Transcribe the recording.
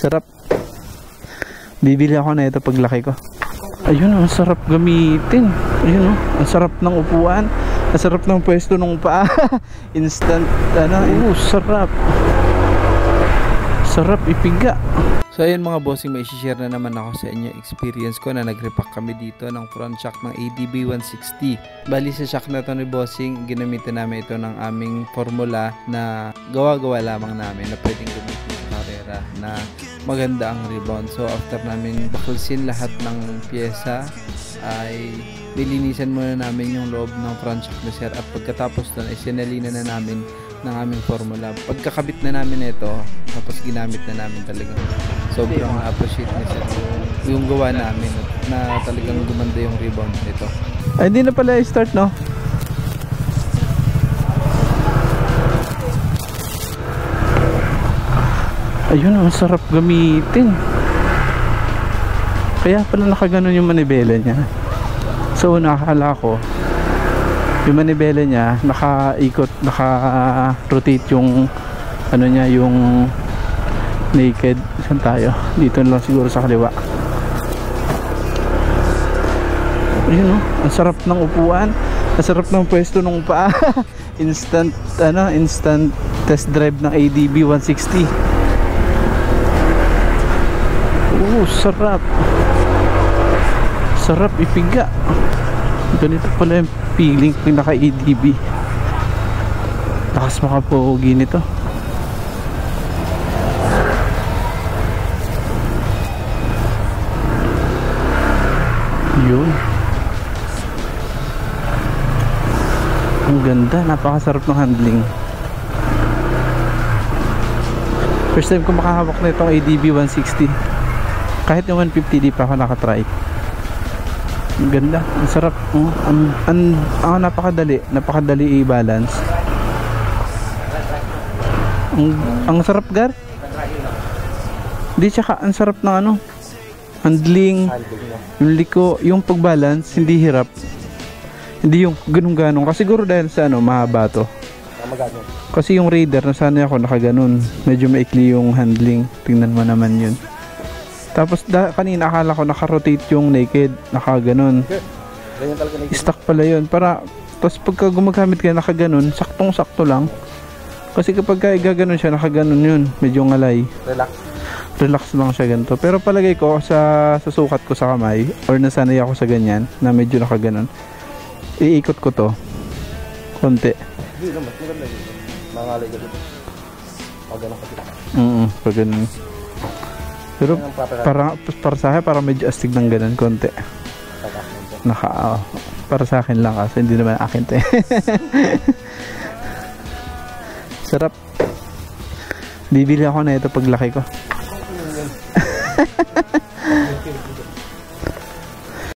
Sarap. Bibili ako na ito paglaki ko. Ayun, ang sarap gamitin. Ayun, ang sarap ng upuan. Ang sarap ng pwesto ng paa. Instant, sarap. Sarap ipiga. So ayun mga bossing, may share na naman ako sa inyo experience ko na nag-repack kami dito ng front shock ng ADB 160. Bali sa shock na to ni bossing, ginamitan namin ito ng aming formula na gawa-gawa lamang namin na pwedeng gamitin sa karera na maganda ang rebound. So after namin bakulsin lahat ng pyesa ay nilinisan muna namin yung loob ng front shock na sir, at pagkatapos doon ay sinalina na namin ng aming formula. Pagkakabit na namin ito, tapos ginamit na namin talagang sobrang appreciate niya sir yung gawa namin na talagang gumanda yung rebound nito. Ay, hindi na pala i-start, no? Ayun, ang sarap gamitin. Kaya pala nakaganon yung manibela niya. So nakakala ko yung manibela niya naka-ikot, naka-rotate yung ano niya, yung naked. Saan tayo? Dito lang siguro sa kaliwa. Ayun, ang sarap ng upuan, ang sarap ng pwesto ng paa. Instant test drive ng ADB 160. Sarap. Sarap ipiga. Ganito pala yung feeling pag naka ADB. Lakas makapogi nito. Yun. Ang ganda, napakasarap ng handling. First time ko makahawak na itong ADB 160. Kahit yung 150 di pa ako nakatry. Ang ganda, ang sarap. Napakadali i-balance. Ang sarap, gar. Di, tsaka ang sarap ng handling. Yung liko, yung pag-balance, hindi hirap. Hindi yung ganun-ganun. Kasi siguro dahil sa mahaba to. Kasi yung Raider, nasanay ako nakaganon. Medyo maikli yung handling. Tingnan mo naman yun. Tapos kanina akala ko naka-rotate yung naked, nakaganon. Stock pala yun. Tapos pagka gumagamit ka nakaganon, saktong-sakto lang. Kasi kapag igaganon siya, nakaganon yun. Medyo ngalay. Relax lang siya ganito. Pero palagay ko sa sukat ko sa kamay, or nasanay ako sa ganyan, na medyo nakaganon, iikot ko to konti. Hindi naman, maganda yun. Mangalay ka dito. Pag ganun kasi. Pag ganun. Pero para sa akin, para medyo astig ng ganun konti. Para sa akin lang kasi hindi naman akin to. Sarap. Bibili ako na ito paglaki ko.